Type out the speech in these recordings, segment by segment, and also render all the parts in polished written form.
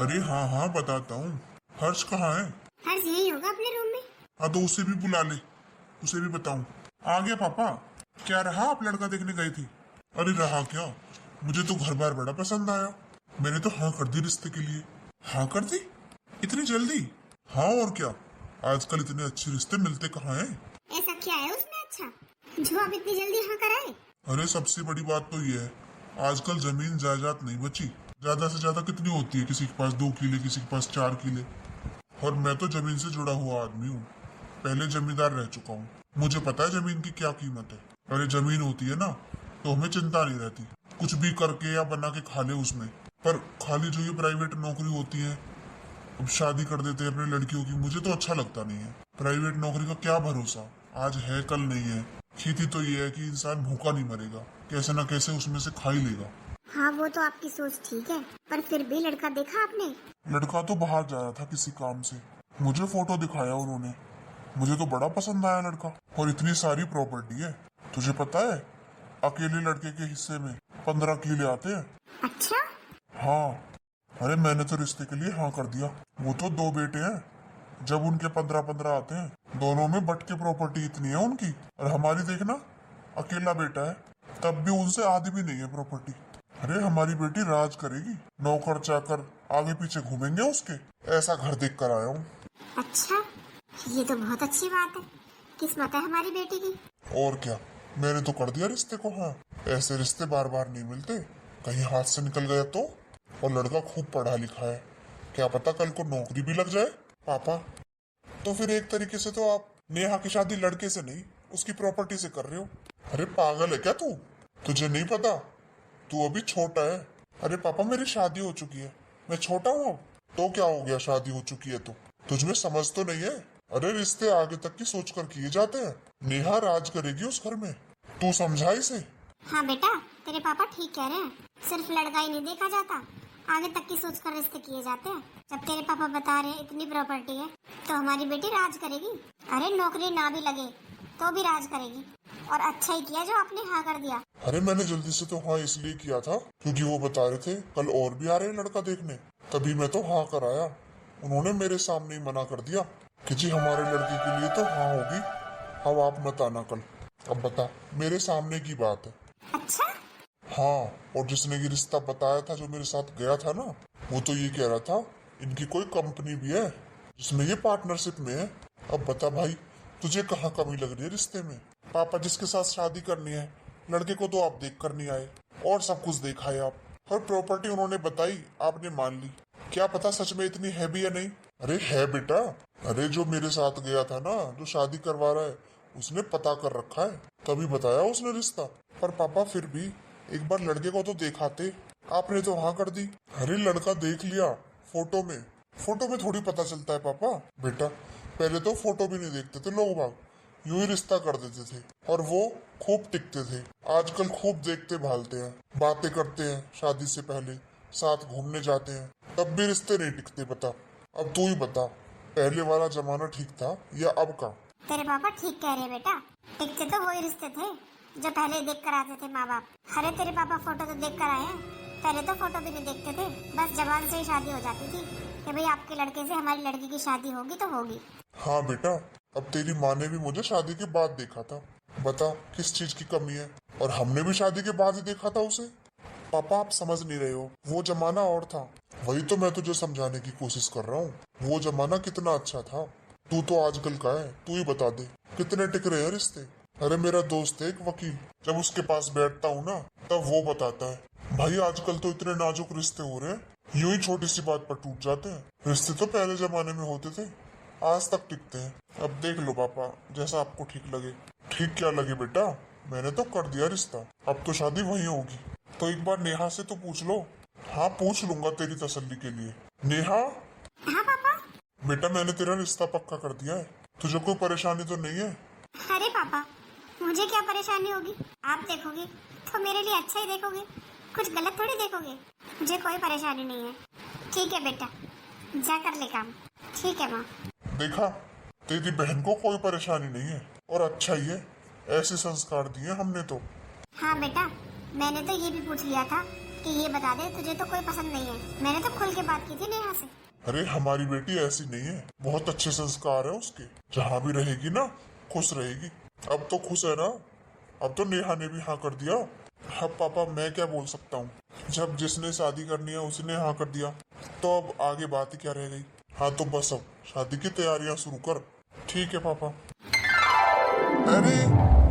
अरे हाँ हाँ बताता हूँ। हर्ष कहाँ है? हर्ष यही होगा अपने रूम में। हाँ तो उसे भी बुला ले, उसे भी बताऊं। आ गया पापा। क्या रहा, आप लड़का देखने गई थी? अरे रहा क्या, मुझे तो घर बार बड़ा पसंद आया। मैंने तो हाँ कर दी रिश्ते के लिए। हाँ कर दी? इतनी जल्दी? हाँ और क्या, आजकल इतने अच्छे रिश्ते मिलते कहाँ हैं। ऐसा क्या है उसमें अच्छा जो आप इतनी जल्दी हाँ कराए? अरे सबसे बड़ी बात तो ये है, आजकल जमीन जायदाद नहीं बची। ज्यादा से ज्यादा कितनी होती है, किसी के पास 2 किले, किसी के पास 4 किले। और मैं तो जमीन से जुड़ा हुआ आदमी हूँ, पहले जमींदार रह चुका हूँ। मुझे पता है जमीन की क्या कीमत है। अरे जमीन होती है ना तो हमें चिंता नहीं रहती, कुछ भी करके या बना के खा ले उसमें। पर खाली जो ये प्राइवेट नौकरी होती है, अब शादी कर देते हैं अपने लड़कियों की, मुझे तो अच्छा लगता नहीं है। प्राइवेट नौकरी का क्या भरोसा, आज है कल नहीं है। खेती तो ये है कि इंसान भूखा नहीं मरेगा, कैसे ना कैसे उसमें से खा ही लेगा। हाँ वो तो आपकी सोच ठीक है, पर फिर भी लड़का देखा आपने? लड़का तो बाहर जा रहा था किसी काम से, मुझे फोटो दिखाया उन्होंने। मुझे तो बड़ा पसंद आया लड़का, और इतनी सारी प्रॉपर्टी है। तुझे पता है अकेले लड़के के हिस्से में 15 किले आते हैं। अच्छा। हाँ, अरे मैंने तो रिश्ते के लिए हाँ कर दिया। वो तो 2 बेटे हैं, जब उनके 15-15 आते हैं, दोनों में बट के प्रॉपर्टी इतनी है उनकी। और हमारी देखना, अकेला बेटा है, तब भी उनसे आधी भी नहीं है प्रॉपर्टी। अरे हमारी बेटी राज करेगी, नौकर चाकर आगे पीछे घूमेंगे उसके। ऐसा घर देख कर आया हूँ। अच्छा, ये तो बहुत अच्छी बात है, किस्मत है हमारी बेटी की। और क्या, मैंने तो कर दिया रिश्ते को हाँ। ऐसे रिश्ते बार बार नहीं मिलते, कहीं हाथ से निकल गया तो। और लड़का खूब पढ़ा लिखा है, क्या पता कल को नौकरी भी लग जाए। पापा, तो फिर एक तरीके से तो आप नेहा की शादी लड़के से नहीं, उसकी प्रॉपर्टी से कर रहे हो। अरे पागल है क्या तू? तुझे नहीं पता, तू अभी छोटा है। अरे पापा मेरी शादी हो चुकी है, मैं छोटा हूँ अब। तो क्या हो गया, शादी हो चुकी है तो तुझमें समझ तो नहीं है? अरे रिश्ते आगे तक की सोच कर किए जाते हैं। नेहा राज करेगी उस घर में, तू समझा इसे। हाँ बेटा, तेरे पापा ठीक कह रहे हैं, सिर्फ लड़का ही नहीं देखा जाता, आगे तक की सोच कर रिश्ते किए जाते हैं। जब तेरे पापा बता रहे हैं इतनी प्रॉपर्टी है तो हमारी बेटी राज करेगी। अरे नौकरी ना भी लगे तो भी राज करेगी, और अच्छा ही किया जो आपने हाँ कर दिया। अरे मैंने जल्दी से तो हाँ इसलिए किया था क्योंकि वो बता रहे थे कल और भी आ रहे हैं लड़का देखने, तभी मैं तो हाँ कराया। उन्होंने मेरे सामने ही मना कर दिया कि जी हमारे लड़के के लिए तो हाँ होगी, अब आप मत आना कल। अब बता, मेरे सामने की बात है। अच्छा। हाँ, और जिसने ये रिश्ता बताया था, जो मेरे साथ गया था ना, वो तो ये कह रहा था इनकी कोई कंपनी भी है जिसमें ये पार्टनरशिप में है। अब बता भाई, तुझे कहाँ कमी लग रही है रिश्ते में? पापा जिसके साथ शादी करनी है, लड़के को तो आप देख कर नहीं आए, और सब कुछ देखा है आप। और प्रॉपर्टी उन्होंने बताई, आपने मान ली, क्या पता सच में इतनी है भी या नहीं। अरे है बेटा, अरे जो मेरे साथ गया था ना, जो शादी करवा रहा है, उसने पता कर रखा है, तभी बताया उसने रिश्ता। पर पापा फिर भी एक बार लड़के को तो दिखाते, आपने तो हाँ कर दी। अरे लड़का देख लिया फोटो में, फोटो में थोड़ी पता चलता है पापा। बेटा पहले तो फोटो भी नहीं देखते थे लोग बाग, यूं ही रिश्ता कर देते थे, और वो खूब टिकते थे। आजकल खूब देखते भालते हैं, बातें करते हैं शादी से पहले, साथ घूमने जाते हैं, तब भी रिश्ते नहीं टिकते। बता, अब तू ही बता, पहले वाला जमाना ठीक था या अब का? तेरे पापा ठीक कह रहे हैं बेटा, टिकते तो वही रिश्ते थे जो पहले देख कर आते थे माँ बाप। अरे तेरे पापा फोटो तो देख कर आए हैं, पहले तो फोटो भी नहीं देखते थे, बस जबान से ही शादी हो जाती थी कि भाई आपके लड़के से हमारी लड़की की शादी होगी तो होगी। हाँ बेटा, अब तेरी माँ ने भी मुझे शादी के बाद देखा था, बता किस चीज की कमी है? और हमने भी शादी के बाद ही देखा था उसे। पापा आप समझ नहीं रहे हो, वो जमाना और था। वही तो मैं तुझे समझाने की कोशिश कर रहा हूँ, वो जमाना कितना अच्छा था। तू तो आजकल का है, तू ही बता दे कितने टिक रहे हैं रिश्ते। अरे मेरा दोस्त है एक वकील, जब उसके पास बैठता हूँ ना, तब वो बताता है भाई आजकल तो इतने नाजुक रिश्ते हो रहे हैं, यूं ही छोटी सी बात पर टूट जाते हैं। रिश्ते तो पहले जमाने में होते थे, आज तक टिकते हैं। अब देख लो पापा, जैसा आपको ठीक लगे। ठीक क्या लगे बेटा, मैंने तो कर दिया रिश्ता, अब तो शादी वही होगी। तो एक बार नेहा से तो पूछ लो। हाँ पूछ लूंगा तेरी तसल्ली के लिए। नेहा। हाँ पापा। बेटा मैंने तेरा रिश्ता पक्का कर दिया है, तुझे कोई परेशानी तो नहीं है? अरे पापा, मुझे क्या परेशानी होगी, आप देखोगे तो मेरे लिए अच्छा ही देखोगे, कुछ गलत थोड़ी देखोगे। मुझे कोई परेशानी नहीं है। ठीक है बेटा, जा कर ले काम। ठीक है माँ। देखा, तेरी बहन को कोई परेशानी नहीं है, और अच्छा ही है, ऐसे संस्कार दिए हमने तो। हाँ बेटा, मैंने तो ये भी पूछ लिया था कि ये बता दे तुझे तो कोई पसंद नहीं है। मैंने तो खुल के बात की थी नेहा से। अरे हमारी बेटी ऐसी नहीं है, बहुत अच्छे संस्कार है उसके। जहाँ भी रहेगी ना खुश रहेगी। अब तो खुश है ना, अब तो नेहा ने भी हाँ कर दिया। अब पापा मैं क्या बोल सकता हूँ, जब जिसने शादी करनी है उसने हाँ कर दिया, तो अब आगे बात ही क्या रह गई। हाँ तो बस अब शादी की तैयारियां शुरू कर। ठीक है पापा। अरे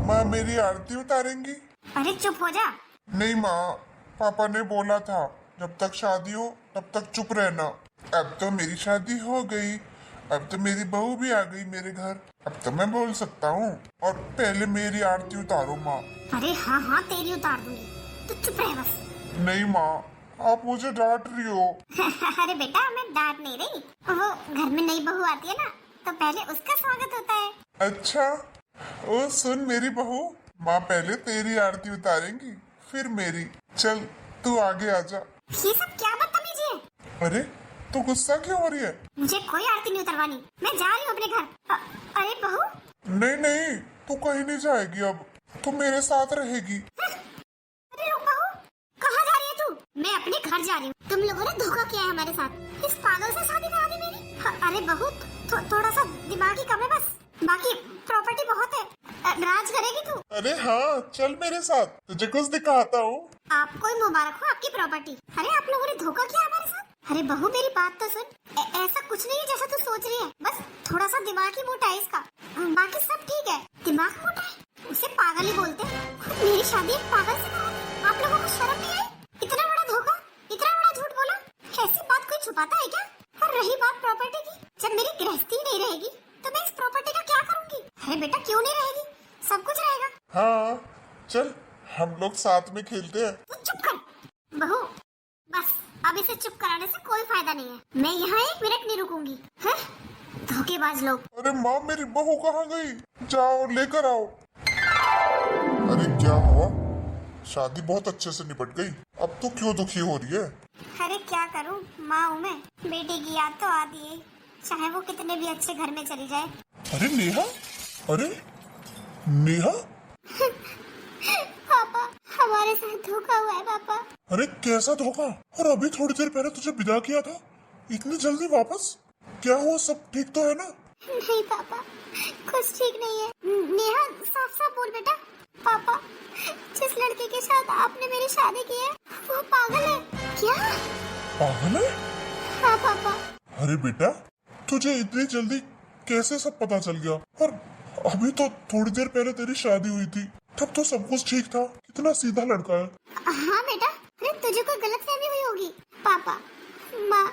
माँ मेरी आरती उतारेंगी? अरे चुप हो जा। नहीं माँ, पापा ने बोला था जब तक शादी हो तब तक चुप रहना। अब तो मेरी शादी हो गई, अब तो मेरी बहू भी आ गई मेरे घर, अब तो मैं बोल सकता हूँ। और पहले मेरी आरती उतारो माँ। अरे हाँ हाँ तेरी उतार दूंगी, तू चुप रह बस। नहीं माँ, आप मुझे डांट रही हो। अरे बेटा मैं डांट नहीं रही, वो घर में नई बहू आती है ना तो पहले उसका स्वागत होता है। अच्छा, ओ सुन मेरी बहू, माँ पहले तेरी आरती उतारेंगी फिर मेरी। चल तू आगे आजा। ये सब क्या बदतमीजी है? अरे तू गुस्सा क्यों हो रही है? मुझे कोई आरती नहीं उतरवानी, मैं जा रही हूँ अपने घर। अरे बहू। नहीं नहीं, तू कहीं नहीं जाएगी, अब तू मेरे साथ रहेगी। अरे रुक बहू, कहाँ जा रही है तू? मैं अपने घर जा रही हूँ, तुम लोगों ने धोखा किया है हमारे साथ। इस पागल से शादी करा दी मेरी। अरे बहू थोड़ा सा दिमाग ही कम है बस, बाकी प्रॉपर्टी बहुत है। राज करेगी तू? अरे हाँ चल मेरे साथ, तुझे कुछ दिखाता हूँ। आपको ही मुबारक हो आपकी प्रॉपर्टी। अरे आप लोगों ने धोखा किया हमारे साथ। अरे बहू मेरी बात तो सुन, ऐसा कुछ नहीं है जैसा तू सोच रही है, बस थोड़ा सा दिमाग ही मोटा है इसका, बाकी सब ठीक है। दिमाग मोटा है, उसे पागल ही बोलते हैं। मेरी शादी एक पागल से करा दी। आप लोगों को शर्म नहीं आई? इतना बड़ा धोखा, इतना बड़ा झूठ बोला, ऐसी बात कोई छुपाता है क्या? और रही बात प्रॉपर्टी की, जब मेरी गृहस्थी ही नहीं रहेगी तो मैं इस प्रॉपर्टी का क्या करूंगी? अरे बेटा क्यों नहीं रहेगी, सब कुछ रहेगा। हाँ चल हम लोग साथ में खेलते हैं। तू चुप कर बहू, बस अब इसे चुप कराने से कोई फायदा नहीं है। मैं यहाँ 1 मिनट नहीं रुकूंगी। हैं? धोखेबाज लोग। अरे माँ मेरी बहू कहाँ गई? जाओ लेकर आओ। अरे क्या हुआ? शादी बहुत अच्छे से निपट गई, अब तो क्यों दुखी हो रही है? अरे क्या करूँ, माँ हूँ मैं, बेटी की याद तो आती है, चाहे वो कितने भी अच्छे घर में चली जाए। अरे नेहा, अरे नेहा। पापा हमारे साथ धोखा हुआ है पापा। अरे कैसा धोखा? और अभी थोड़ी देर पहले तुझे विदा किया था, इतनी जल्दी वापस? क्या हुआ, सब ठीक तो है ना? नहीं पापा, कुछ ठीक नहीं है। नेहा साफ साफ बोल बेटा। पापा जिस लड़के के साथ आपने मेरी शादी की है वो पागल है। क्या? पागल है? हाँ पापा। अरे बेटा तुझे इतनी जल्दी कैसे सब पता चल गया? और अभी तो थोड़ी देर पहले तेरी शादी हुई थी, तब तो सब कुछ ठीक था। कितना सीधा लड़का है। हाँ बेटा, अरे तुझे कोई गलतफहमी हुई होगी। पापा माँ,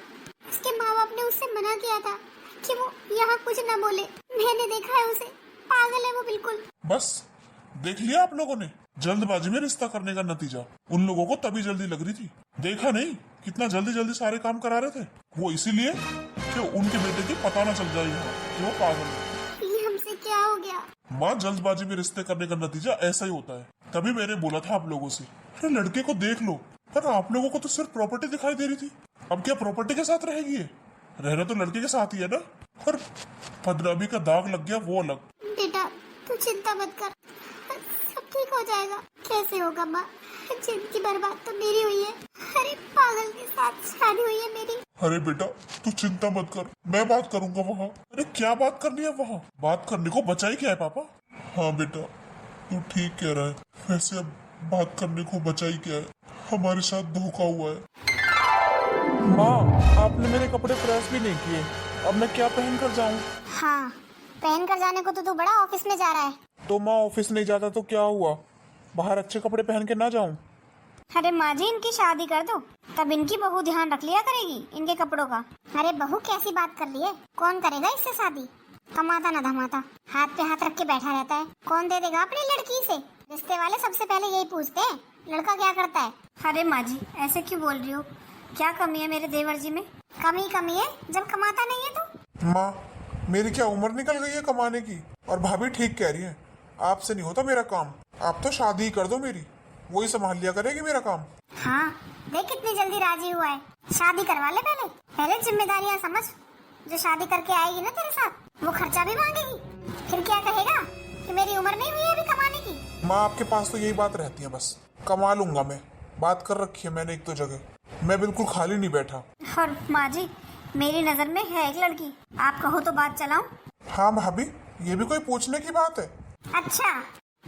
उसके माँ बाप ने उससे मना किया था कि वो यहाँ कुछ न बोले। मैंने देखा है उसे, पागल है वो बिल्कुल। बस देख लिया आप लोगों ने, जल्दबाजी में रिश्ता करने का नतीजा। उन लोगों को तभी जल्दी लग रही थी, देखा नहीं कितना जल्दी जल्दी सारे काम करा रहे थे। वो इसीलिए कि उनके बेटे की पता न चल जाए कि वो पागल है। ये हमसे क्या हो गया? माँ जल्दबाजी में रिश्ते करने का नतीजा ऐसा ही होता है, तभी मैंने बोला था आप लोगों से। अरे लड़के को देख लो, पर आप लोगों को तो सिर्फ प्रॉपर्टी दिखाई दे रही थी। अब क्या प्रॉपर्टी के साथ रहेगी ये? रहना तो लड़के के साथ ही है ना। और बदनामी का दाग लग गया वो अलग। बेटा तू चिंता मत कर, सब ठीक हो जाएगा। कैसे होगा माँ, जिंदगी बर्बाद तो मेरी हुई है। अरे पागल के साथ शादी हुई है मेरी। अरे बेटा तू चिंता मत कर, मैं बात करूंगा वहाँ। अरे क्या बात करनी है वहाँ? बात करने को बचा ही क्या है पापा? हाँ बेटा तू ठीक कह रहा है, वैसे अब बात करने को बचा ही क्या है, हमारे साथ धोखा हुआ है। माँ आपने मेरे कपड़े प्रेस भी नहीं किए, अब मैं क्या पहन कर जाऊँ? हाँ पहन कर जाने को तो तू बड़ा ऑफिस में जा रहा है। तो माँ ऑफिस नहीं जाता तो क्या हुआ, बाहर अच्छे कपड़े पहन के ना जाऊँ? अरे माँ जी इनकी शादी कर दो, तब इनकी बहू ध्यान रख लिया करेगी इनके कपड़ों का। अरे बहू कैसी बात कर ली है, कौन करेगा इससे शादी? कमाता ना धमाता, हाथ पे हाथ रख के बैठा रहता है। कौन दे देगा अपनी लड़की से? रिश्ते वाले सबसे पहले यही पूछते हैं लड़का क्या करता है। अरे माँ जी ऐसे क्यों बोल रही हो, क्या कमी है मेरे देवर जी में? कमी है जब कमाता नहीं है तो। माँ मेरी क्या उम्र निकल गई है कमाने की? और भाभी ठीक कह रही है, आपसे नहीं होता मेरा काम, आप तो शादी ही कर दो मेरी, वही संभाल लिया करेगी मेरा काम। हाँ देख कितनी जल्दी राजी हुआ है, शादी करवा ले पहले जिम्मेदारियाँ समझ। जो शादी करके आएगी ना तेरे साथ वो खर्चा भी मांगेगी, फिर क्या कहेगा कि मेरी उम्र नहीं हुई है अभी कमाने की। माँ आपके पास तो यही बात रहती है, बस कमा लूंगा मैं, बात कर रखी है मैंने एक दो जगह, मैं बिल्कुल खाली नहीं बैठा। और माँ जी, मेरी नजर में है एक लड़की, आप कहो तो बात चलाऊं? हाँ भाभी, ये भी कोई पूछने की बात है? अच्छा,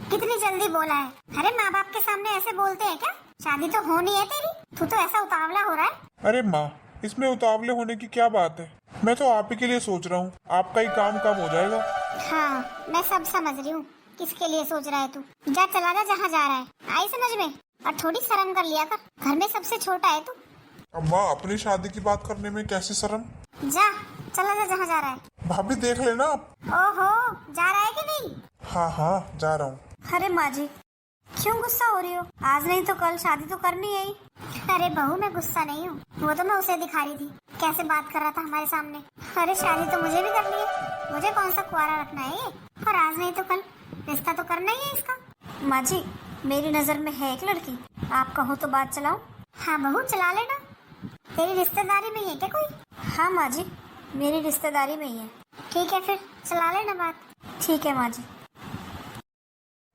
कितनी जल्दी बोला है। अरे माँ बाप के सामने ऐसे बोलते हैं क्या? शादी तो होनी है तेरी, तू तो ऐसा उतावला हो रहा है। अरे माँ, इसमें उतावले होने की क्या बात है? मैं तो आप ही के लिए सोच रहा हूँ, आपका ही काम कम हो जाएगा। हाँ, मैं सब समझ रही हूँ किसके लिए सोच रहा है तू। जा, चला जा जहाँ जा रहा है, आई समझ में। और थोड़ी शर्म कर लिया कर, घर में सबसे छोटा है तू। अम्मा, अपनी शादी की बात करने में कैसी शर्म? जा, चला जा जहाँ जा रहा है। भाभी देख लेना आप। ओहो, जा रहा है कि नहीं? हाँ हाँ, जा रहा हूँ। अरे माँ जी, क्यों गुस्सा हो रही हो? आज नहीं तो कल शादी तो करनी है ही। अरे बहू, मैं गुस्सा नहीं हूँ, वो तो मैं उसे दिखा रही थी कैसे बात कर रहा था हमारे सामने। अरे शादी तो मुझे भी करनी है, मुझे कौन सा कुंवारा रखना है ये। और आज नहीं तो कल रिश्ता तो करना ही है इसका। माँ जी, मेरी नजर में है एक लड़की, आप कहो तो बात चलाऊं? हाँ बहू, चला लेना। तेरी रिश्तेदारी में ही है क्या कोई? हाँ माँ जी, मेरी रिश्तेदारी में ही है। ठीक है, फिर चला लेना बात। ठीक है माँ जी।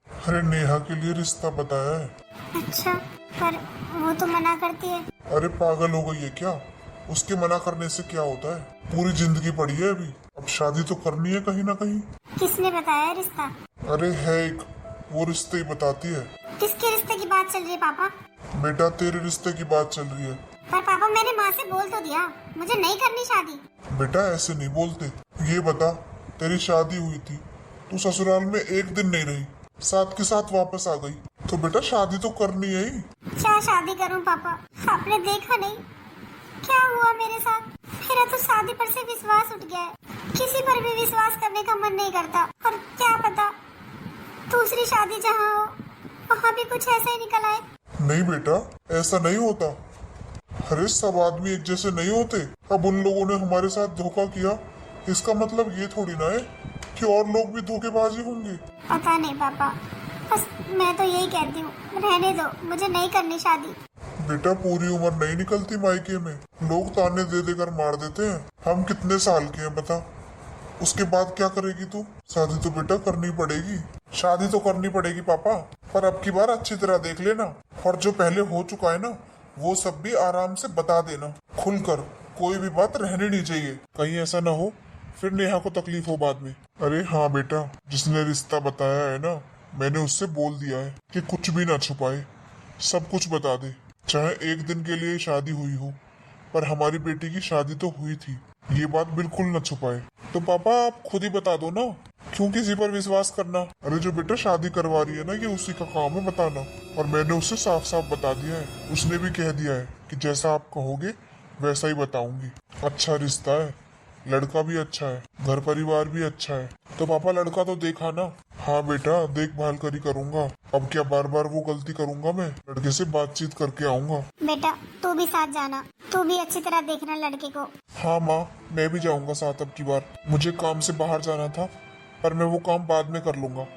अरे नेहा के लिए रिश्ता बताया है। अच्छा, पर वो तो मना करती है। अरे पागल हो गई है क्या? उसके मना करने से क्या होता है? पूरी जिंदगी पड़ी है अभी, अब शादी तो करनी है कहीं ना कहीं। किसने बताया रिश्ता? अरे है एक, वो रिश्ते ही बताती है। किसके रिश्ते की बात चल रही है पापा? बेटा, तेरे रिश्ते की बात चल रही है। पर पापा, मैंने माँ से बोल तो दिया, मुझे नहीं करनी शादी। बेटा ऐसे नहीं बोलते। ये बता, तेरी शादी हुई थी, तू ससुराल में एक दिन नहीं रही, साथ के साथ वापस आ गई, तो बेटा शादी तो करनी है ही। क्या शादी करूं पापा? आपने देखा नहीं क्या हुआ मेरे साथ? मेरा तो शादी पर से विश्वास उठ गया है, किसी पर भी विश्वास करने का मन नहीं करता। और क्या पता दूसरी शादी जहाँ हो वहाँ भी कुछ ऐसा ही निकल आए। नहीं बेटा, ऐसा नहीं होता। अरे सब आदमी एक जैसे नहीं होते। अब उन लोगों ने हमारे साथ धोखा किया, इसका मतलब ये थोड़ी ना है कि और लोग भी धोखेबाजी होंगे। पता नहीं पापा, बस मैं तो यही कहती हूँ, रहने दो, मुझे नहीं करनी शादी। बेटा पूरी उम्र नहीं निकलती मायके में, लोग ताने दे देकर मार देते हैं। हम कितने साल के हैं बता, उसके बाद क्या करेगी तू? शादी तो बेटा करनी पड़ेगी। शादी तो करनी पड़ेगी पापा, पर अब की बार अच्छी तरह देख लेना, और जो पहले हो चुका है ना वो सब भी आराम से बता देना खुलकर। कोई भी बात रहनी नहीं चाहिए, कहीं ऐसा ना हो फिर नेहा को तकलीफ हो बाद में। अरे हाँ बेटा, जिसने रिश्ता बताया है ना, मैंने उससे बोल दिया है कि कुछ भी ना छुपाए, सब कुछ बता दे। चाहे एक दिन के लिए शादी हुई हो, पर हमारी बेटी की शादी तो हुई थी, ये बात बिल्कुल न छुपाए। तो पापा आप खुद ही बता दो ना, क्यों किसी पर विश्वास करना? अरे जो बेटा शादी करवा रही है ना, ये उसी का काम है बताना, और मैंने उससे साफ साफ बता दिया है। उसने भी कह दिया है कि जैसा आप कहोगे वैसा ही बताऊंगी। अच्छा रिश्ता है, लड़का भी अच्छा है, घर परिवार भी अच्छा है। तो पापा लड़का तो देखा ना? हाँ बेटा, देखभाल करी करूंगा। अब क्या बार बार वो गलती करूंगा? मैं लड़के से बातचीत करके आऊंगा। बेटा तू भी साथ जाना, तू भी अच्छी तरह देखना लड़के को। हाँ माँ, मैं भी जाऊंगा साथ। अब की बार मुझे काम से बाहर जाना था, पर मैं वो काम बाद में कर लूंगा,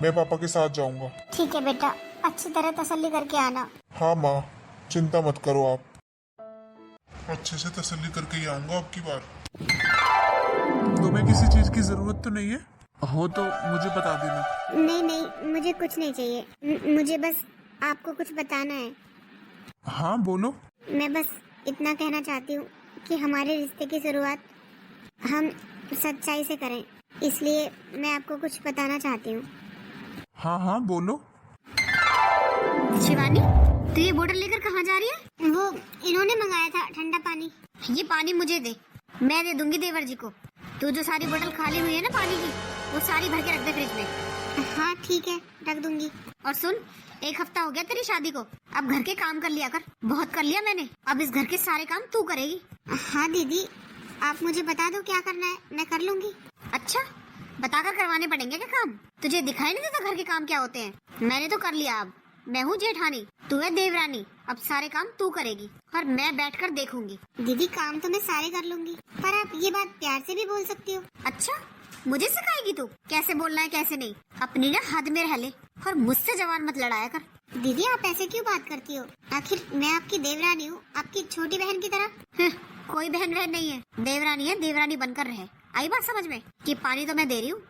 मैं पापा के साथ जाऊंगा। ठीक है बेटा, अच्छी तरह तसल्ली करके आना। हाँ माँ, चिंता मत करो आप। अच्छे से तसल्ली करके ही आऊंगा अब की बार। तुम्हें किसी चीज की जरूरत तो नहीं है? हो तो मुझे बता देना। नहीं नहीं, मुझे कुछ नहीं चाहिए, मुझे बस आपको कुछ बताना है। हाँ बोलो। मैं बस इतना कहना चाहती हूँ कि हमारे रिश्ते की शुरुआत हम सच्चाई से करें, इसलिए मैं आपको कुछ बताना चाहती हूँ। हाँ हाँ बोलो। शिवानी, तू ये बोतल लेकर कहाँ जा रही है? वो इन्होंने मंगाया था ठंडा पानी। ये पानी मुझे दे, मैं दे दूंगी देवर जी को। तू जो सारी बोतल खाली हुई है ना पानी की, वो सारी भर के रख दे फ्रिज में। हाँ ठीक है, रख दूंगी। और सुन, 1 हफ्ता हो गया तेरी शादी को, अब घर के काम कर लिया कर। बहुत कर लिया मैंने, अब इस घर के सारे काम तू करेगी। हाँ दीदी, आप मुझे बता दो क्या करना है, मैं कर लूंगी। अच्छा, बताकर करवाने पड़ेंगे क्या काम? तुझे दिखाई नहीं देता घर के काम क्या होते हैं? मैंने तो कर लिया, अब मैं हूँ जेठानी, तू है देवरानी, अब सारे काम तू करेगी और मैं बैठकर देखूंगी। दीदी काम तो मैं सारे कर लूंगी, पर आप ये बात प्यार से भी बोल सकती हो। अच्छा, मुझे सिखाएगी तू कैसे बोलना है कैसे नहीं? अपनी ना हद में रह ले और मुझसे जवान मत लड़ाया कर। दीदी आप ऐसे क्यों बात करती हो? आखिर मैं आपकी देवरानी हूँ, आपकी छोटी बहन की तरह। कोई बहन बहन नहीं है, देवरानी है, देवरानी बनकर रहे। आई बात समझ में कि पानी तो मैं दे रही हूँ,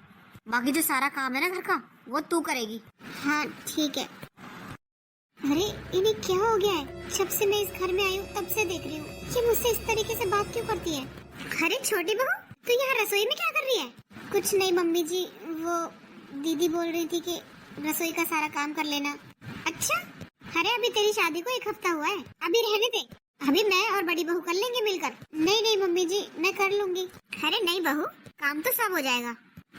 बाकी जो सारा काम है ना घर का वो तू करेगी। हाँ ठीक है। अरे इन्हें क्या हो गया है? जब से मैं इस घर में आई हूँ तब से देख रही हूँ कि मुझसे इस तरीके से बात क्यों करती है। अरे छोटी बहू, तू यहाँ रसोई में क्या कर रही है? कुछ नहीं मम्मी जी, वो दीदी बोल रही थी कि रसोई का सारा काम कर लेना। अच्छा, अरे अभी तेरी शादी को 1 हफ्ता हुआ है, अभी रहने दे, अभी मैं और बड़ी बहू कर लेंगे मिलकर। नहीं नहीं मम्मी जी, मैं कर लूंगी। अरे नहीं बहू, काम तो सब हो जाएगा।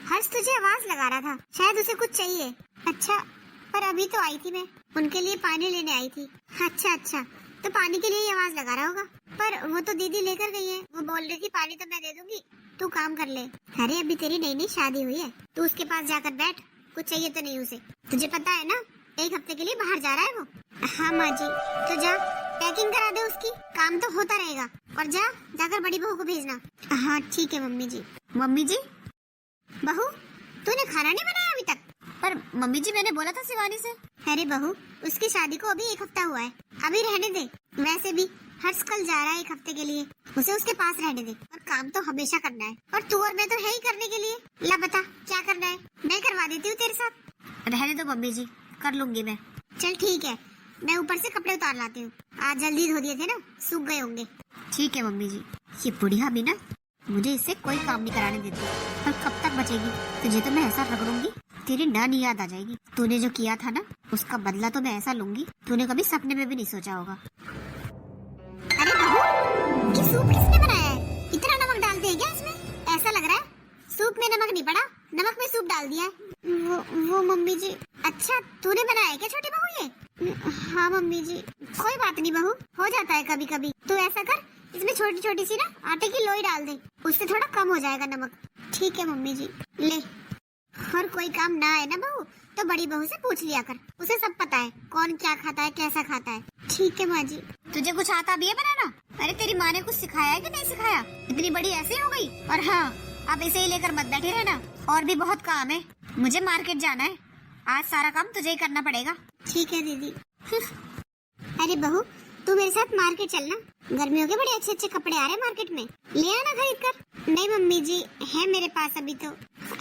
हर्ष तुझे आवाज लगा रहा था, शायद उसे कुछ चाहिए। अच्छा, पर अभी तो आई थी मैं, उनके लिए पानी लेने आई थी। अच्छा अच्छा, तो पानी के लिए ही आवाज लगा रहा होगा। पर वो तो दीदी लेकर गई है, वो बोल रही थी पानी तो मैं दे दूंगी, तू काम कर ले। अरे अभी तेरी नई नई शादी हुई है, तू उसके पास जाकर बैठ, कुछ चाहिए तो नहीं उसे। तुझे पता है ना 1 हफ्ते के लिए बाहर जा रहा है वो। हाँ माँ जी, तो जा पैकिंग करा दे उसकी, काम तो होता रहेगा। और जाकर बड़ी बहू को भेजना। हाँ ठीक है मम्मी जी। मम्मी जी, बहू तूने खाना नहीं बनाया अभी तक? पर मम्मी जी मैंने बोला था शिवानी से। अरे बहू, उसकी शादी को अभी 1 हफ्ता हुआ है, अभी रहने दे। वैसे भी हर्ष कल जा रहा है 1 हफ्ते के लिए, उसे उसके पास रहने दे। और काम तो हमेशा करना है, और तू और मैं तो है ही करने के लिए। ला बता क्या करना है, मैं करवा देती हूँ तेरे साथ। रहने दो मम्मी जी, कर लूंगी मैं। चल ठीक है, मैं ऊपर से कपड़े उतार लाती हूँ, आज जल्दी धो दिए थे ना, सूख गए होंगे। ठीक है मम्मी जी। ये बुढ़िया भी ना मुझे इससे कोई काम नहीं कराने देती, पर कब तक बचेगी? तुझे तो मैं ऐसा रगड़ूंगी तेरी नानी याद आ जाएगी। तूने जो किया था ना, उसका बदला तो मैं ऐसा लूंगी, तूने कभी सपने में भी नहीं सोचा होगा। अरे बहू, ये सूप किसने बनाया है? इतना नमक डालते हैं क्या इसमें? ऐसा लग रहा है सूप में नमक नहीं पड़ा, नमक में सूप डाल दिया है। वो मम्मी जी। अच्छा, तूने बनाया है क्या छोटी बहू ये? हाँ मम्मी जी। कोई बात नहीं बहू, हो जाता है कभी कभी। तू ऐसा कर, इसमें छोटी छोटी सी ना आटे की लोई डाल दे, उससे थोड़ा कम हो जाएगा नमक। ठीक है मम्मी जी। ले, और कोई काम ना आए ना बहू तो बड़ी बहू से पूछ लिया कर, उसे सब पता है कौन क्या खाता है, कैसा खाता है। ठीक है माँ जी। तुझे कुछ आता भी है बनाना? अरे तेरी माँ ने कुछ सिखाया है कि नहीं सिखाया? इतनी बड़ी ऐसे हो गई। और हाँ, अब इसे ही लेकर मत बैठे रहना, और भी बहुत काम है, मुझे मार्केट जाना है, आज सारा काम तुझे ही करना पड़ेगा। ठीक है दीदी। अरे बहू, तू मेरे साथ मार्केट चलना, गर्मियों के बड़े अच्छे अच्छे कपड़े आ रहे हैं मार्केट में, ले आना खरीद कर। नहीं मम्मी जी, है मेरे पास अभी तो।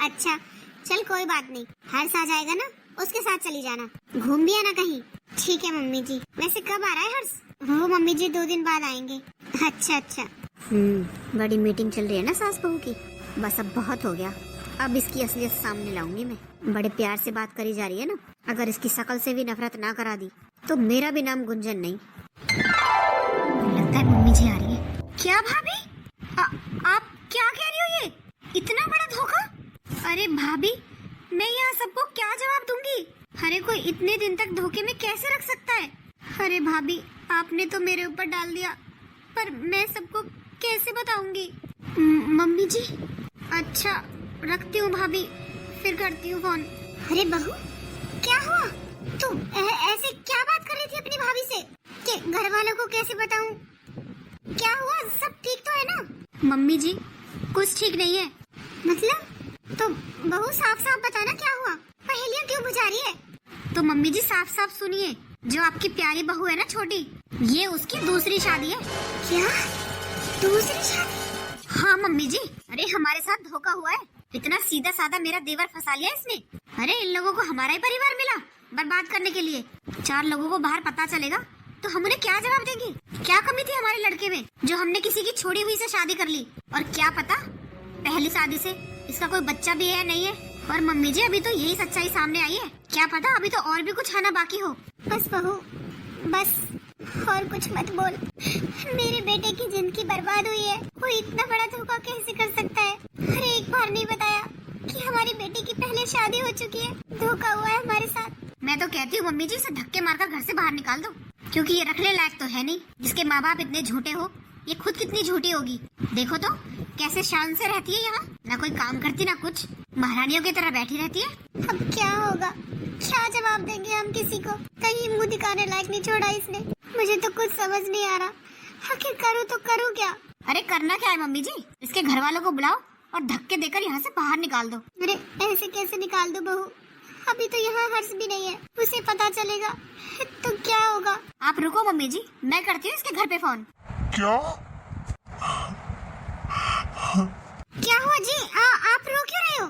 अच्छा चल कोई बात नहीं, हर्ष आ जाएगा ना, उसके साथ चली जाना, घूम भी आना कहीं। ठीक है मम्मी जी। वैसे कब आ रहा है हर्ष? वो मम्मी जी 2 दिन बाद आएंगे। अच्छा अच्छा। बड़ी मीटिंग चल रही है ना सास बहू की, बस अब बहुत हो गया, अब इसकी असलियत सामने लाऊंगी मैं। बड़े प्यार से बात करी जा रही है ना, अगर इसकी शकल से भी नफरत ना करा दी तो मेरा भी नाम गुंजन नहीं। लगता है मम्मी जी आ रही है। क्या भाभी, आप क्या कह रही हो? ये इतना बड़ा धोखा? अरे भाभी, मैं यहाँ सबको क्या जवाब दूंगी? अरे कोई इतने दिन तक धोखे में कैसे रख सकता है? अरे भाभी, आपने तो मेरे ऊपर डाल दिया, पर मैं सबको कैसे बताऊंगी? मम्मी जी। अच्छा रखती हूँ भाभी, फिर करती हूँ फोन। अरे बहू, क्या हुआ? तू ऐसे क्या बात कर रही थी अपनी भाभी से कि घर वालों को कैसे बताऊं? क्या हुआ, सब ठीक तो है ना? मम्मी जी, कुछ ठीक नहीं है। मतलब? तो बहू साफ साफ बताना क्या हुआ, पहेलियां क्यों बुझा रही है? तो मम्मी जी साफ साफ सुनिए, जो आपकी प्यारी बहू है ना छोटी, ये उसकी दूसरी शादी है। क्या? दूसरी शादी? हाँ मम्मी जी, अरे हमारे साथ धोखा हुआ है, इतना सीधा साधा मेरा देवर फंसा लिया इसने। अरे इन लोगों को हमारा ही परिवार मिला बर्बाद करने के लिए। 4 लोगों को बाहर पता चलेगा तो हम उन्हें क्या जवाब देंगे? क्या कमी थी हमारे लड़के में जो हमने किसी की छोड़ी हुई से शादी कर ली? और क्या पता पहली शादी से इसका कोई बच्चा भी है नहीं है। और मम्मी जी अभी तो यही सच्चाई सामने आई है, क्या पता अभी तो और भी कुछ आना बाकी हो। बस बहू बस, और कुछ मत बोल। मेरे बेटे की जिंदगी बर्बाद हुई है, वो इतना बड़ा धोखा कैसे कर सकता है? अरे एक बार नहीं बताया कि हमारी बेटी की पहले शादी हो चुकी है, धोखा हुआ है हमारे साथ। मैं तो कहती हूँ मम्मी जी, इसे धक्के मारकर घर से बाहर निकाल दो, क्योंकि ये रखने लायक तो है नहीं। जिसके माँ बाप इतने झूठे हो, ये खुद कितनी झूठी होगी। देखो तो कैसे शान से रहती है यहाँ, ना कोई काम करती ना कुछ, महारानियों की तरह बैठी रहती है। अब क्या होगा, क्या जवाब देंगे हम किसी को? कहीं मुंह दिखाने लायक नहीं छोड़ा इसने। मुझे तो कुछ समझ नहीं आ रहा, आखिर करूँ तो करूँ क्या? अरे करना क्या है मम्मी जी, इसके घर वालों को बुलाओ और धक्के देकर यहाँ से बाहर निकाल दो। अरे ऐसे कैसे निकाल दो बहू, अभी तो यहाँ हर्ष भी नहीं है, उसे पता चलेगा तो क्या होगा? आप रुको मम्मी जी, मैं करती हूँ इसके घर पे फोन। क्या? क्या हुआ जी, आप रो क्यों रहे हो?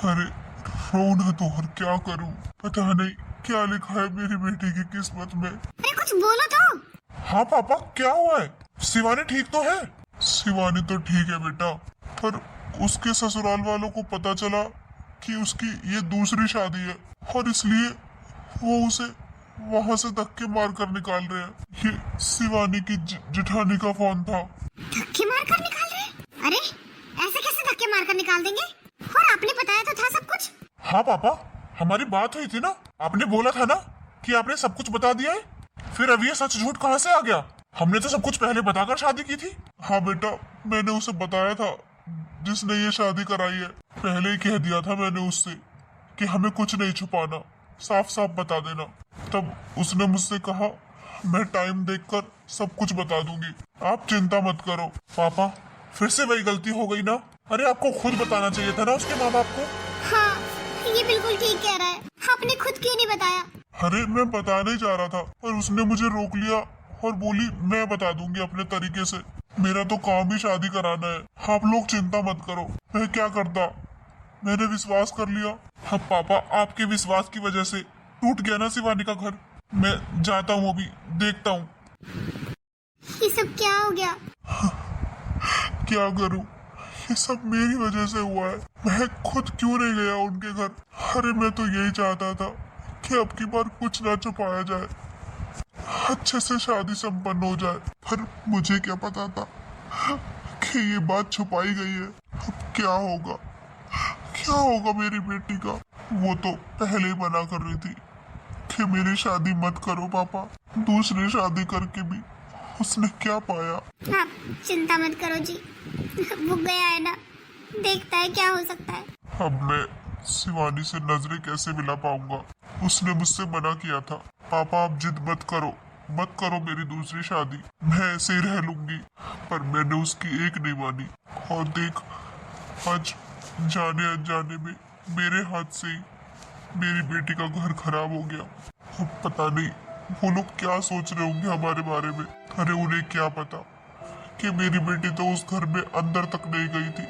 अरे फोन है तो और क्या करूं, पता नहीं क्या लिखा है मेरी बेटी की किस्मत में। अरे कुछ बोलो तो। हाँ पापा, क्या हुआ है? शिवानी ठीक तो है? शिवानी तो ठीक है बेटा, पर उसके ससुराल वालों को पता चला कि उसकी ये दूसरी शादी है और इसलिए वो उसे वहां से धक्के मार कर निकाल रहे हैं। ये शिवानी की जेठानी का फोन था। धक्के मार कर निकाल रहे हैं? अरे ऐसे कैसे धक्के मार कर निकाल देंगे? और आपने बताया तो था सब कुछ। हाँ पापा, हमारी बात हुई थी ना, आपने बोला था ना कि आपने सब कुछ बता दिया है। फिर अब ये सच झूठ कहाँ से आ गया? हमने तो सब कुछ पहले बताकर शादी की थी। हाँ बेटा, मैंने उसे बताया था जिसने ये शादी कराई है। पहले ही कह दिया था मैंने उससे कि हमें कुछ नहीं छुपाना, साफ साफ बता देना। तब उसने मुझसे कहा मैं टाइम देखकर सब कुछ बता दूंगी, आप चिंता मत करो। पापा, फिर से वही गलती हो गई ना? अरे आपको खुद बताना चाहिए था ना उसके माँ बाप को। हाँ, ये बिल्कुल ठीक कह रहा है। आपने खुद क्यों नहीं बताया? अरे मैं बताने ही जा रहा था पर उसने मुझे रोक लिया और बोली मैं बता दूंगी अपने तरीके से। मेरा तो काम ही शादी कराना है, आप लोग चिंता मत करो। मैं क्या करता, मैंने विश्वास कर लिया। हाँ पापा, आपके विश्वास की वजह से टूट गया ना शिवानी का घर। मैं जाता हूँ, अभी देखता हूँ। ये सब क्या हो गया? क्या करूँ, ये सब मेरी वजह से हुआ है। मैं खुद क्यों नहीं गया उनके घर? अरे मैं तो यही चाहता था कि अब की बार कुछ ना छुपाया जाए, अच्छे से शादी संपन्न हो जाए। पर मुझे क्या पता था कि ये बात छुपाई गई है। अब क्या होगा, क्या होगा मेरी बेटी का? वो तो पहले ही मना कर रही थी कि मेरी शादी मत करो पापा। दूसरी शादी करके भी उसने क्या पाया? आप चिंता मत करो जी, वो गया है ना, देखता है क्या हो सकता है। अब मैं शिवानी से नजरें कैसे मिला पाऊंगा? उसने मुझसे मना किया था। पापा आप जिद मत करो मेरी दूसरी शादी, मैं ऐसे ही रह लूंगी। पर मैंने उसकी एक नहीं मानी और देख, आज जाने अनजाने में मेरे हाथ से ही मेरी बेटी का घर खराब हो गया। अब पता नहीं वो लोग क्या सोच रहे होंगे हमारे बारे में। अरे उन्हें क्या पता कि मेरी बेटी तो उस घर में अंदर तक नहीं गई थी,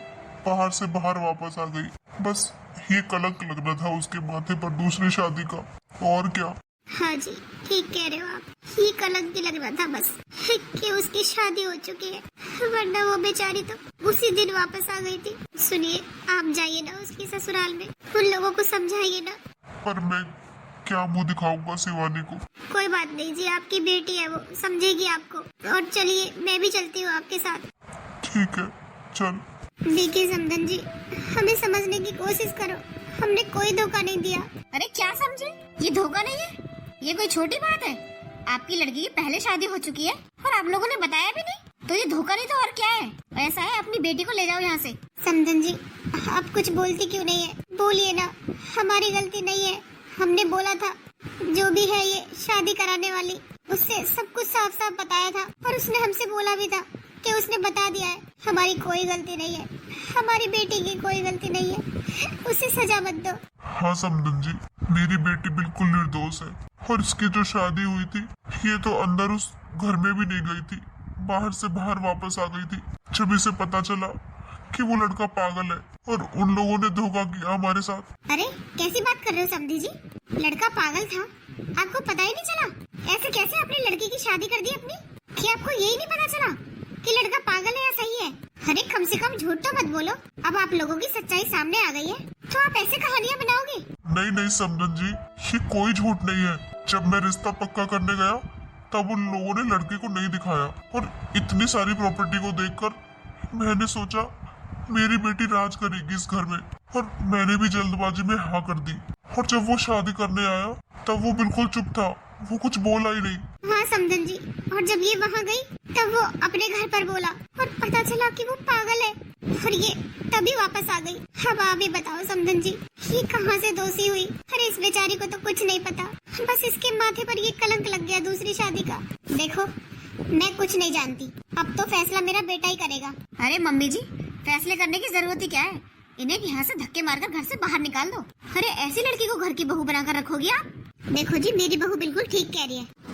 बाहर से बाहर वापस आ गई। बस ये कलंक लगना था उसके माथे पर दूसरी शादी का, और क्या। हाँ जी, ठीक कह रहे हो आप, ये कलंक ही लग रहा था बस कि उसकी शादी हो चुकी है, वरना वो बेचारी तो उसी दिन वापस आ गई थी। सुनिए, आप जाइए ना उसकी ससुराल में, उन लोगों को समझाइए ना। पर मैं क्या मुंह दिखाऊंगा शिवानी को? कोई बात नहीं जी, आपकी बेटी है, वो समझेगी आपको। और चलिए, मैं भी चलती हूँ आपके साथ। ठीक है, चल। देखिए समधन जी, हमें समझने की कोशिश करो, हमने कोई धोखा नहीं दिया। अरे क्या समझे, ये धोखा नहीं है, ये कोई छोटी बात है। आपकी लड़की की पहले शादी हो चुकी है और आप लोगों ने बताया भी नहीं, तो ये धोखा नहीं तो और क्या है? ऐसा है, अपनी बेटी को ले जाओ यहाँ से। समधन जी, आप कुछ बोलती क्यों नहीं है? बोलिए ना, हमारी गलती नहीं है। हमने बोला था जो भी है ये शादी कराने वाली, उससे सब कुछ साफ साफ बताया था और उसने हमसे बोला भी था कि उसने बता दिया है। हमारी कोई गलती नहीं है, हमारी बेटी की कोई गलती नहीं है, उसे सजा मत दो। हाँ समधन जी, मेरी बेटी बिल्कुल निर्दोष है और इसकी जो शादी हुई थी ये तो अंदर उस घर में भी नहीं गई थी, बाहर से बाहर वापस आ गई थी। जब इसे पता चला कि वो लड़का पागल है और उन लोगों ने धोखा किया हमारे साथ। अरे कैसी बात कर रहे हो समधी जी? लड़का पागल था, आपको पता ही नहीं चला? ऐसे कैसे अपनी लड़की की शादी कर दी अपनी, कि आपको यही नहीं पता चला कि लड़का पागल है या सही है? अरे कम से कम झूठ तो मत बोलो। अब आप लोगों की सच्चाई सामने आ गई है तो आप ऐसे कहानियाँ बनाओगे? नहीं नहीं समधन जी, ये कोई झूठ नहीं है। जब मैं रिश्ता पक्का करने गया तब उन लोगों ने लड़के को नहीं दिखाया और इतनी सारी प्रॉपर्टी को देखकर मैंने सोचा मेरी बेटी राज करेगी इस घर में, और मैंने भी जल्दबाजी में हाँ कर दी। और जब वो शादी करने आया तब वो बिल्कुल चुप था, वो कुछ बोला ही नहीं। हाँ समधन जी, और जब ये वहाँ गई तब वो अपने घर पर बोला और पता चला कि वो पागल है और ये तभी वापस आ गई। अब आप ही बताओ समधन जी, ये कहाँ से दोषी हुई? अरे इस बेचारी को तो कुछ नहीं पता, बस इसके माथे पर ये कलंक लग गया दूसरी शादी का। देखो, मैं कुछ नहीं जानती, अब तो फैसला मेरा बेटा ही करेगा। अरे मम्मी जी, फैसले करने की जरूरत ही क्या है? इन्हें यहाँ से धक्के मारकर घर से बाहर निकाल दो। अरे ऐसी लड़की को घर की बहू बनाकर रखोगी आप? देखो जी, मेरी बहू बिल्कुल ठीक कह रही है।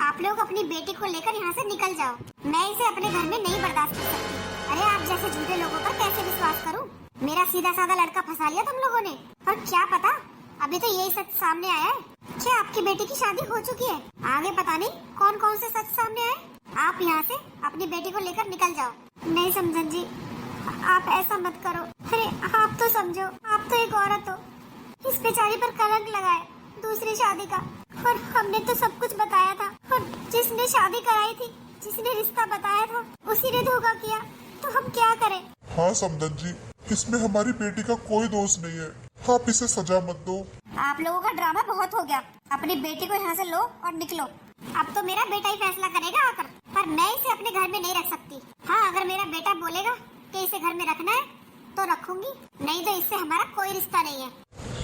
आप लोग अपनी बेटी को लेकर यहाँ से निकल जाओ, मैं इसे अपने घर में नहीं बर्दाश्त कर सकती। अरे आप जैसे झूठे लोगों पर कैसे विश्वास करूँ? मेरा सीधा साधा लड़का फंसा लिया तुम लोगों ने, और क्या पता अभी तो यही सच सामने आया है कि आपकी बेटी की शादी हो चुकी है। आगे पता नहीं कौन कौन से सच सामने आए। आप यहाँ से अपनी बेटी को लेकर निकल जाओ। नहीं समझन जी, आप ऐसा मत करो। अरे आप तो समझो, आप तो एक औरत हो। इस बेचारी पर कलंक लगाए दूसरी शादी का, और हमने तो सब कुछ बताया था, और जिसने शादी कराई थी, जिसने रिश्ता बताया था, उसी ने धोखा किया, तो हम क्या करें। हाँ समदन जी, इसमें हमारी बेटी का कोई दोष नहीं है। आप इसे सजा मत दो। आप लोगों का ड्रामा बहुत हो गया। अपनी बेटी को यहाँ से लो और निकलो। अब तो मेरा बेटा ही फैसला करेगा आकर, पर मैं इसे अपने घर में नहीं रख सकती। हाँ, अगर मेरा बेटा बोलेगा कि इसे घर में रखना है तो रखूंगी, नहीं तो इससे हमारा कोई रिश्ता नहीं है।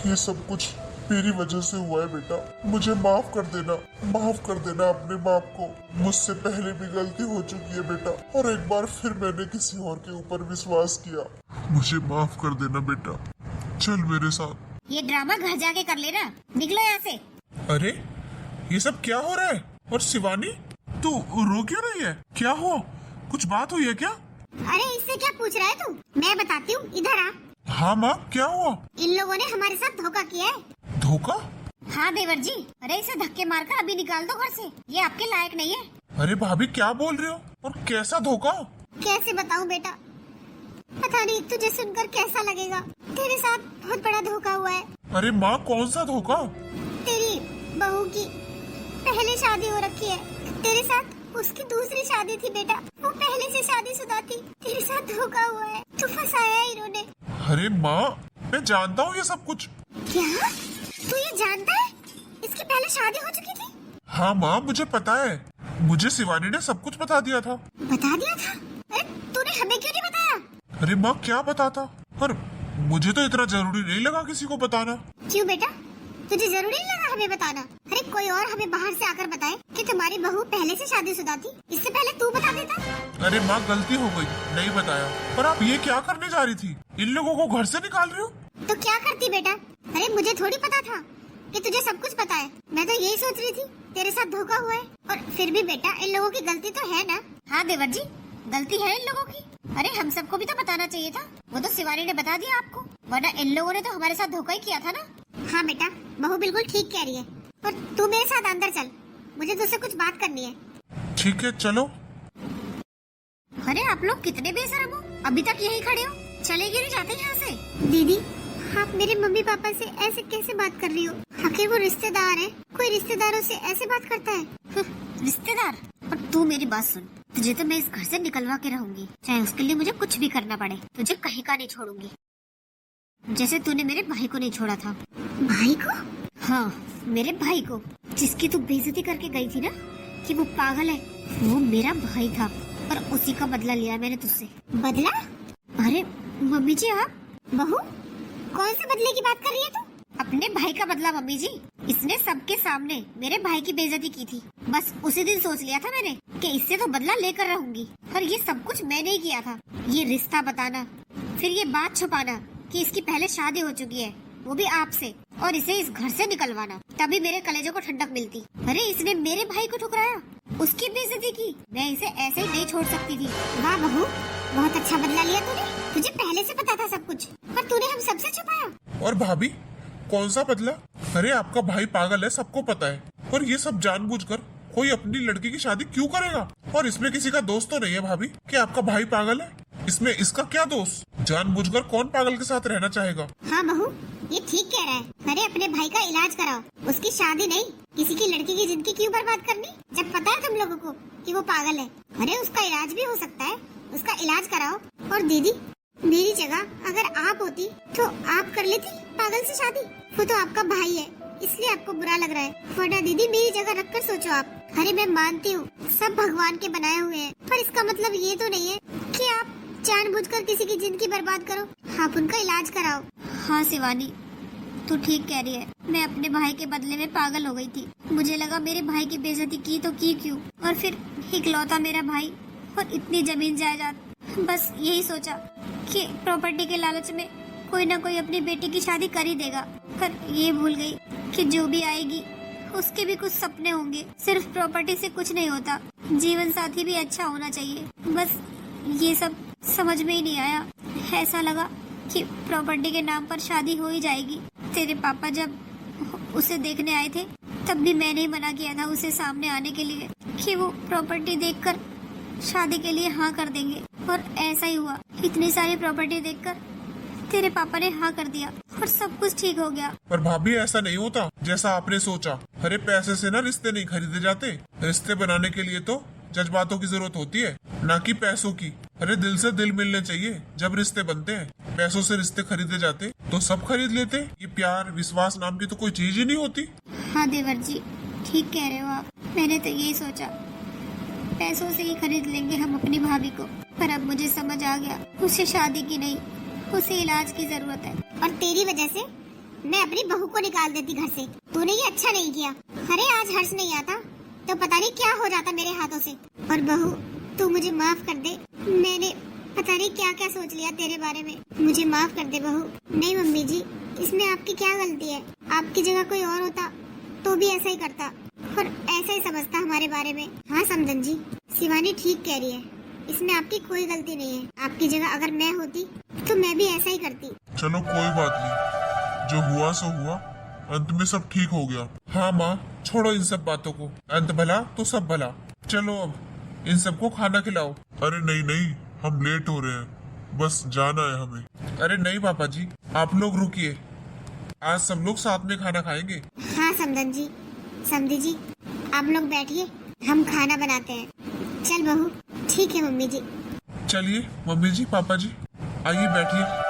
ये सब कुछ मेरी वजह से हुआ है बेटा, मुझे माफ कर देना, माफ कर देना अपने बाप को। मुझसे पहले भी गलती हो चुकी है बेटा, और एक बार फिर मैंने किसी और के ऊपर विश्वास किया। मुझे माफ कर देना बेटा, चल मेरे साथ। ये ड्रामा घर जाके कर लेना, निकलो यहाँ से। अरे ये सब क्या हो रहा है? और शिवानी, तू रो क्यों रही है? क्या हुआ? कुछ बात हुई है क्या? अरे इससे क्या पूछ रहा है तू? मैं बताती हूँ, इधर आ। हाँ माँ, क्या हुआ? इन लोगों ने हमारे साथ धोखा किया है। धोखा? हाँ देवर जी, अरे इसे धक्के मारकर अभी निकाल दो घर से, ये आपके लायक नहीं है। अरे भाभी क्या बोल रहे हो? और कैसा धोखा? कैसे बताऊँ बेटा, पता नहीं तुझे सुनकर कैसा लगेगा। तेरे साथ बहुत बड़ा धोखा हुआ है। अरे माँ, कौन सा धोखा? तेरी बहू की पहले शादी हो रखी है, तेरे साथ उसकी दूसरी शादी थी बेटा। वो पहले से शादीशुदा थी, तेरे साथ धोखा हुआ है, तू फंसाया है इन्होंने। अरे माँ, मैं जानता हूँ ये सब कुछ। क्या तू ये जानता है? इसकी पहले शादी हो चुकी थी? हाँ माँ, मुझे पता है। मुझे शिवानी ने सब कुछ बता दिया था। बता दिया था? अरे तूने हमें क्यों नहीं बताया? अरे माँ, क्या बताता? पर मुझे तो इतना जरूरी नहीं लगा किसी को बताना। क्यों बेटा, तुझे जरूरी नहीं लगा हमें बताना? अरे कोई और हमें बाहर से आकर बताए कि तुम्हारी बहू पहले से शादीशुदा थी, इससे पहले तू बता देता। अरे माँ, गलती हो गई, नहीं बताया। पर आप ये क्या करने जा रही थी? इन लोगों को घर से निकाल रही हो? तो क्या करती बेटा? अरे मुझे थोड़ी पता था कि तुझे सब कुछ पता है। मैं तो यही सोच रही थी तेरे साथ धोखा हुआ है, और फिर भी बेटा इन लोगों की गलती तो है ना। हाँ देवर जी, गलती है इन लोगों की। अरे हम सबको भी तो बताना चाहिए था, वो तो शिवानी ने बता दिया आपको, वरना इन लोगों ने तो हमारे साथ धोखा ही किया था ना। हाँ बेटा, बहू बिल्कुल ठीक कह रही है, और तू मेरे साथ अंदर चल, मुझे तुझसे कुछ बात करनी है। ठीक है, चलो। अरे आप लोग कितने बेशरम हो, अभी तक यही खड़े हो, चले क्यों नहीं जाते यहाँ से? दीदी, आप मेरे मम्मी पापा से ऐसे कैसे बात कर रही हो? आखिर वो रिश्तेदार है, कोई रिश्तेदारों से ऐसे बात करता है? रिश्तेदार? और तू मेरी बात सुन, तुझे तो मैं इस घर से निकलवा के रहूंगी, चाहे उसके लिए मुझे कुछ भी करना पड़े। तुझे कहीं का नहीं छोड़ूंगी, जैसे तूने मेरे भाई को नहीं छोड़ा था। भाई को? हाँ, मेरे भाई को, जिसकी तू बेइज्जती करके गई थी ना कि वो पागल है, वो मेरा भाई था, और उसी का बदला लिया मैंने तुझसे। बदला? अरे मम्मी जी, आप? बहू, कौन से बदले की बात कर रही है तू? अपने भाई का बदला मम्मी जी। इसने सबके सामने मेरे भाई की बेइज्जती की थी, बस उसी दिन सोच लिया था मैंने कि इससे तो बदला लेकर रहूंगी। और ये सब कुछ मैंने ही किया था, ये रिश्ता बताना, फिर ये बात छुपाना कि इसकी पहले शादी हो चुकी है, वो भी आपसे, और इसे इस घर से निकलवाना, तभी मेरे कलेजों को ठंडक मिलती। अरे इसने मेरे भाई को ठुकराया, उसकी बेइज्जती की, मैं इसे ऐसे ही नहीं छोड़ सकती थी। वाह बहू, बहुत अच्छा बदला लिया तूने। तुझे पहले से पता था सब कुछ, पर तूने हम सबसे छुपाया। और भाभी, कौन सा बदला? अरे आपका भाई पागल है, सबको पता है, और ये सब जानबूझकर कोई अपनी लड़की की शादी क्यों करेगा? और इसमें किसी का दोष तो नहीं है भाभी कि आपका भाई पागल है, इसमें इसका क्या दोष? जानबूझकर कौन पागल के साथ रहना चाहेगा? हाँ बहू, ये ठीक कह रहा है। अरे अपने भाई का इलाज कराओ, उसकी शादी नहीं, किसी की लड़की की जिंदगी क्यों बर्बाद करनी, जब पता है तुम लोगों को कि वो पागल है। अरे उसका इलाज भी हो सकता है, उसका इलाज कराओ। और दीदी, मेरी जगह अगर आप होती तो आप कर लेती पागल से शादी। वो तो आपका भाई है, इसलिए आपको बुरा लग रहा है, वरना दीदी मेरी जगह रखकर सोचो आप। अरे मैं मानती हूँ सब भगवान के बनाए हुए हैं, पर इसका मतलब ये तो नहीं है कि आप जानबूझकर किसी की जिंदगी बर्बाद करो। आप उनका इलाज कराओ। हाँ शिवानी, तू ठीक कह रही है, मैं अपने भाई के बदले में पागल हो गई थी। मुझे लगा मेरे भाई की बेइज्जती की तो की क्यों, और फिर इकलौता मेरा भाई और इतनी जमीन जायदाद, बस यही सोचा कि प्रॉपर्टी के लालच में कोई ना कोई अपनी बेटी की शादी कर ही देगा, पर ये भूल गई कि जो भी आएगी उसके भी कुछ सपने होंगे। सिर्फ प्रॉपर्टी से कुछ नहीं होता, जीवन साथी भी अच्छा होना चाहिए। बस ये सब समझ में ही नहीं आया, ऐसा लगा कि प्रॉपर्टी के नाम पर शादी हो ही जाएगी। तेरे पापा जब उसे देखने आए थे तब भी मैंने ही मना किया था उसे सामने आने के लिए कि वो प्रॉपर्टी देखकर शादी के लिए हाँ कर देंगे, और ऐसा ही हुआ। इतनी सारी प्रॉपर्टी देखकर तेरे पापा ने हाँ कर दिया और सब कुछ ठीक हो गया। पर भाभी ऐसा नहीं होता जैसा आपने सोचा। अरे पैसे से ना रिश्ते नहीं खरीदे जाते। रिश्ते बनाने के लिए तो जज्बातों की जरूरत होती है, ना कि पैसों की। अरे दिल से दिल मिलने चाहिए जब रिश्ते बनते हैं। पैसों से रिश्ते खरीदे जाते तो सब खरीद लेते। ये प्यार विश्वास नाम की तो कोई चीज ही नहीं होती। हाँ देवर जी, ठीक कह रहे हो आप। मैंने तो यही सोचा पैसों से ही खरीद लेंगे हम अपनी भाभी को, पर अब मुझे समझ आ गया उसे शादी की नहीं, उसे इलाज की जरूरत है। और तेरी वजह से मैं अपनी बहू को निकाल देती घर से। तूने ये अच्छा नहीं किया। अरे आज हर्ष नहीं आता तो पता नहीं क्या हो जाता मेरे हाथों से। और बहू तू मुझे माफ कर दे, मैंने पता नहीं क्या क्या सोच लिया तेरे बारे में। मुझे माफ कर दे बहू। नहीं मम्मी जी, इसमें आपकी क्या गलती है? आपकी जगह कोई और होता तो भी ऐसा ही करता और ऐसा ही समझता हमारे बारे में। हाँ समझन जी, शिवानी ठीक कह रही है, इसमें आपकी कोई गलती नहीं है। आपकी जगह अगर मैं होती तो मैं भी ऐसा ही करती। चलो कोई बात नहीं, जो हुआ सो हुआ, अंत में सब ठीक हो गया। हाँ माँ, छोड़ो इन सब बातों को। अंत भला तो सब भला। चलो अब इन सबको खाना खिलाओ। अरे नहीं नहीं, हम लेट हो रहे हैं, बस जाना है हमें। अरे नहीं पापा जी, आप लोग रुकिए, आज सब लोग साथ में खाना खाएंगे। हाँ समधन जी, समधी जी, आप लोग बैठिए, हम खाना बनाते हैं। चल बहू। ठीक है मम्मी जी। चलिए मम्मी जी, पापा जी, आइए बैठिए।